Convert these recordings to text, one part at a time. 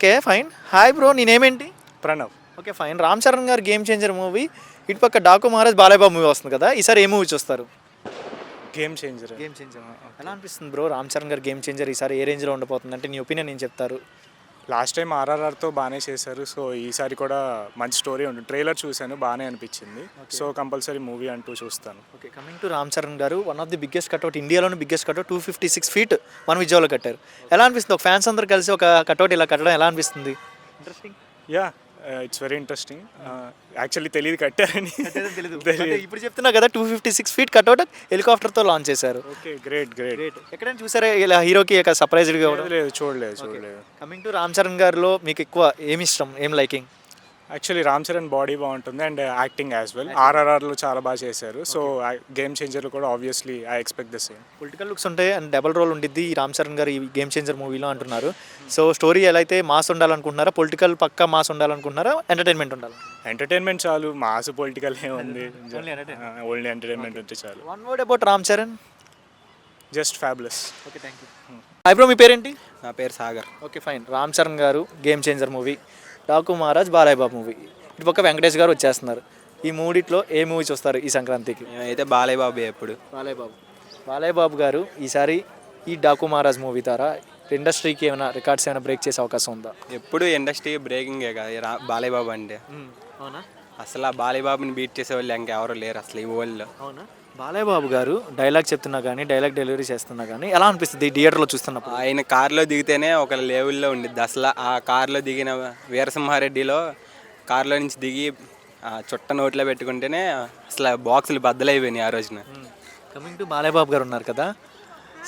Okay fine. Hi bro, నీ name ఏంటి? Pranav. Okay fine. Ram Charan garu game changer movie, ఇటు పక్క డాకు మహారాజ్ బాలయ్యబాబు మూవీ వస్తుంది కదా, ఈసారి ఏ మూవీ చూస్తారు? Game changer. గేమ్ చేంజర్ ఎలా అనిపిస్తుంది bro? Ram Charan garu game changer ఈసారి ఏ రేంజ్లో ఉండబోతుంది అంటే నీ ఒపీనియన్ ఏం చెప్తారు? లాస్ట్ టైం ఆర్ఆర్ఆర్తో బాగానే చేశారు, సో ఈసారి కూడా మంచి స్టోరీ ఉంటుంది. ట్రైలర్ చూశాను, బాగానే అనిపించింది. సో కంపల్సరీ మూవీ అంటూ చూస్తాను. Okay, coming to Ram Charan garu, one of the biggest cutout, ఇండియాలోని బిగ్గెస్ట్ కట్అవుట్ 256 feet మన విజయవాడలో కట్టారు. ఎలా అనిపిస్తుంది? ఒక ఫ్యాన్స్ అందరూ కలిసి ఒక కట్అవుట్ ఇలా కట్టడం ఎలా అనిపిస్తుంది? Interesting. Yeah, it's very interesting. Actually తెలియదు కట్టారని. ఇప్పుడు చెప్తున్నా కదా, 256 feet కట్అవుట్ హెలికాప్టర్తో లాంచ్ చేశారు. Okay, great great. ఎక్కడైనా చూసారా ఇలా హీరోకి సర్ప్రైజ్డ్గా? లేదు, చూడలేదు. కమింగ్ టు రామ్ చరణ్ గారిలో మీకు ఎక్కువ ఏమి ఇష్టం, ఏం liking? Actually Ram Charan body బాగుంటుంది అండ్ యాక్టింగ్ యాజ్ వెల్. ఆర్ఆర్ఆర్లో చాలా బాగా చేశారు. సో గేమ్ చేంజర్లో కూడా obviously I expect the same. Political looks ఉంటాయి అండ్ డబుల్ రోల్ ఉండిద్ది ఈ రామ్ చరణ్ గారు ఈ గేమ్ చేంజర్ మూవీలో అంటున్నారు. సో స్టోరీ ఎలా అయితే మాస్ ఉండాలనుకుంటున్నారా, పొలిటికల్ పక్కా మాస్ ఉండాలనుకుంటున్నారా, ఎంటర్టైన్మెంట్ ఉండాలి? ఎంటర్టైన్మెంట్ చాలు, మాస్ పొలిటికల్ ఏముంది, ఓన్లీ ఎంటర్టైన్మెంట్ ఉంటే చాలు. One word about Ram Charan. Just fabulous. Okay, thank you. Hi bro, మీ పేరేంటి? నా పేరు Sagar. Okay fine. Ram Charan garu game changer movie, Daaku Maharaj Balayya Babu movie, ఇటు పక్క వెంకటేష్ గారు వచ్చేస్తున్నారు. ఈ మూడిట్లో ఏ మూవీ చూస్తారు ఈ సంక్రాంతికి? అయితే బాలయ్య బాబు ఎప్పుడు బాలయ్యబాబు గారు ఈసారి ఈ డాకు మహారాజ్ మూవీ ద్వారా ఇండస్ట్రీకి ఏమైనా రికార్డ్స్ ఏమైనా బ్రేక్ చేసే అవకాశం ఉందా? ఎప్పుడు ఇండస్ట్రీ బ్రేకింగే కదా బాలయ్య బాబు అంటే. అవునా? అసలు ఆ బాలయ్య బాబుని బీట్ చేసే వాళ్ళు ఇంకెవరు లేరు అసలు ఈ వరల్డ్లో. అవునా? బాలయ్యబాబు గారు డైలాగ్ చెప్తున్నా కానీ, డైలాగ్ డెలివరీ చేస్తున్నా కానీ ఎలా అనిపిస్తుంది థియేటర్లో చూస్తున్నప్పుడు? ఆయన కారులో దిగితేనే ఒక లెవెల్లో ఉండిద్ది. అసలు ఆ కారులో దిగిన వీరసింహారెడ్డిలో కారులో నుంచి దిగి చుట్ట నోట్లో పెట్టుకుంటేనే అసలు బాక్సులు బద్దలైపోయినాయి ఆ రోజున. కమింగ్ టు బాలయ్యబాబు గారు ఉన్నారు కదా,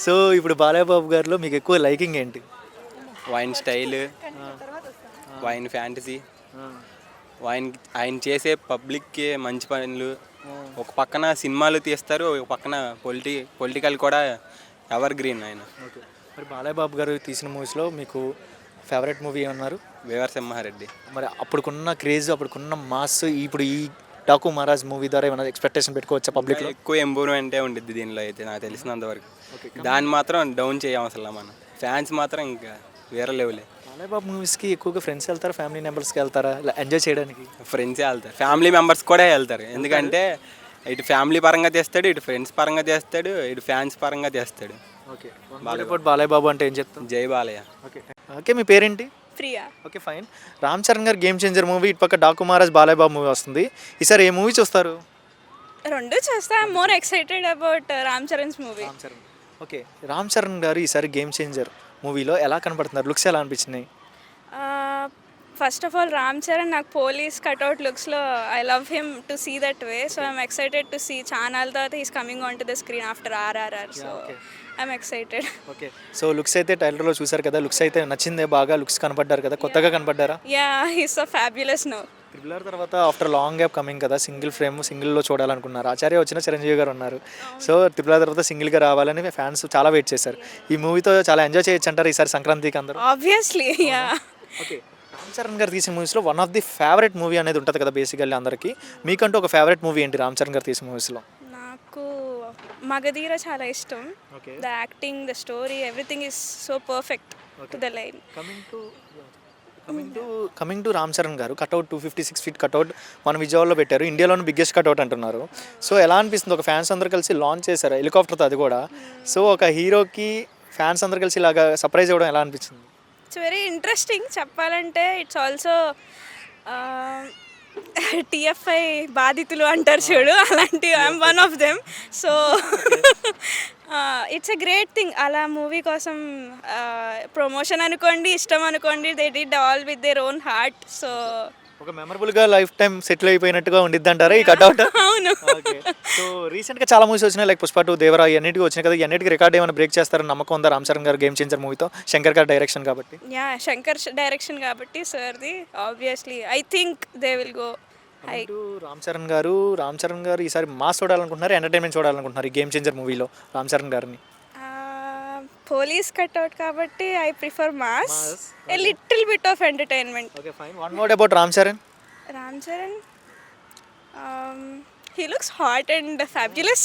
సో ఇప్పుడు బాలయ్యబాబు గారిలో మీకు ఎక్కువ లైకింగ్ ఏంటి? వైన్ స్టైల్, వైన్ ఫ్యాంటసీ, ఆయన చేసే పబ్లిక్కి మంచి పనులు. ఒక పక్కన సినిమాలు తీస్తారు, ఒక పక్కన పొలిటికల్ కూడా ఎవర్ గ్రీన్ ఆయన. ఓకే, మరి బాలయ్యబాబు గారు తీసిన మూవీస్లో మీకు ఫేవరెట్ మూవీ ఏమన్నారు? వీరసింహారెడ్డి. మరి అప్పుడుకున్న క్రేజ్, అప్పుడుకున్న మాస్, ఇప్పుడు ఈ డాకు మహారాజ్ మూవీ ద్వారా ఏమైనా ఎక్స్పెక్టేషన్ పెట్టుకోవచ్చా పబ్లిక్లో? ఎక్కువ ఇంప్రూవ్మెంటే ఉండిద్ది దీనిలో అయితే నాకు తెలిసినంతవరకు. దాన్ని మాత్రం డౌన్ చేయం అసలు. మన ఫ్యాన్స్ మాత్రం ఇంకా వేరే లెవెలే. బాలయ్యబాబు మూవీస్కి ఎక్కువగా ఫ్రెండ్స్ వెళ్తారా, ఫ్యామిలీ మెంబర్స్కి వెళ్తారా ఇలా ఎంజాయ్ చేయడానికి? ఫ్రెండ్సే వెళ్తారు, ఫ్యామిలీ మెంబర్స్ కూడా వెళ్తారు. ఎందుకంటే ఇటు ఫ్యామిలీ పరంగా తెస్తాడు, ఇటు ఫ్రెండ్స్ పరంగా తెస్తాడు, ఇటు ఫ్యాన్స్ పరంగా తెస్తాడు. ఓకే, బాలయ్యబాబు అంటే ఏం చెప్తాం? జై బాలయ్య. ఓకే ఓకే, మీ పేరేంటి? Priya. Okay fine. Ram Charan garu game changer movie, ఇటు పక్క డాకు మహారాజ్ బాలయ్యబాబు మూవీ వస్తుంది. ఈసారి ఏ మూవీ చూస్తారు? రెండు చూస్తా. More excited about Ram Charan's movie. Okay, Ram Charan garu ఈసారి గేమ్ చేంజర్ మూవీలో ఎలా కనపడుతున్నారు? లుక్స్ ఎలా అనిపించినాయి? First of all Ram Charan నాకు పోలీస్ కట్అవుట్ లుక్స్లో I love him to see that way. So I'm excited to see channel తర్వాత he's coming on to the screen after RRR. So I'm excited. Okay, so looks అయితే టైలర్లో చూసారు కదా, looks అయితే నచ్చిందే బాగా? లుక్స్ కనపడ్డారు కదా, కొత్తగా కనపడ్డారా? Yeah, he's so fabulous now. Triple R తర్వాత ఆఫ్టర్ లాంగ్ గ్యాప్ కమింగ్ కదా, సింగిల్ ఫ్రేమ్ సింగిల్లో చూడాలనుకున్నారు. ఆచార్య వచ్చిన చిరంజీవి గారు ఉన్నారు. సో ట్రిపుల్ ఆర్ తర్వాత సింగిల్గా రావాలని ఫ్యాన్స్ చాలా వెయిట్ చేశారు. ఈ మూవీతో చాలా ఎంజాయ్ చేయొచ్చు అంటారు ఈసారి సంక్రాంతికి అందరూ? Obviously, yeah. Okay, Ram Charan గారు తీసిన మూవీస్లో one of the favourite movie అనేది ఉంటుంది కదా బేసికల్లీ అందరికీ. మీకంటూ ఒక ఫేవరెట్ మూవీ ఏంటి రామ్ చరణ్ గారు తీసిన మూవీస్లో? నాకు మగధీర చాలా ఇష్టం. The acting, the story, everything is so perfect to the line. Coming to Ram Charan గారు కట్అవుట్ 256 feet కట్అవుట్ మన విజయవాడలో పెట్టారు, ఇండియాలోని బిగ్గెస్ట్ కట్అవుట్ అంటున్నారు. సో ఎలా అనిపిస్తుంది? ఒక ఫ్యాన్స్ అందరూ కలిసి లాంచ్ చేశారు హెలికాప్టర్తో, అది కూడా. సో ఒక హీరోకి ఫ్యాన్స్ అందరూ కలిసి ఇలాగా సర్ప్రైజ్ ఇవ్వడం ఎలా అనిపించింది? ఇట్స్ వెరీ ఇంట్రెస్టింగ్ చెప్పాలంటే. ఇట్స్ ఆల్సో టిఎఫ్ఐ బాధితులు అంటారు చూడు, అలాంటి I'm one of them. So it's a great thing. అలా మూవీ కోసం ప్రమోషన్ అనుకోండి, ఇష్టం అనుకోండి, they did all with their own heart. So ఒక మెమరబుల్గా లైఫ్ టైం సెటిల్ అయిపోయినట్టుగా ఉండిద్ది అంటారా ఈ కట్అవుట్? అవును. సో రీసెంట్గా చాలా మూవీస్ వచ్చినాయి, లైక్ పుష్ప 2, దేవరా, అన్నిటికీ వచ్చినాయి కదా, అన్నిటికీ రికార్డ్ ఏమైనా బ్రేక్ చేస్తారని నమ్మకం ఉందా రామ్ చరణ్ గారు గేమ్ చేంజర్ మూవీతో? శంకర్ గారు డైరెక్షన్ కాబట్టి. యా, శంకర్ డైరెక్షన్ కాబట్టి సార్ది obviously I think they will go high. Ram Charan garu ఈసారి మాస్ చూడాలనుకుంటున్నారు, ఎంటర్టైన్మెంట్ చూడాలనుకుంటున్నారు ఈ గేమ్ చేంజర్ మూవీలో రామ్ చరణ్ గారిని? పోలీస్ కట్అవుట్ కాబట్టి I prefer mass, a little bit of entertainment. Okay fine. One word about Ram Charan. He looks hot and fabulous.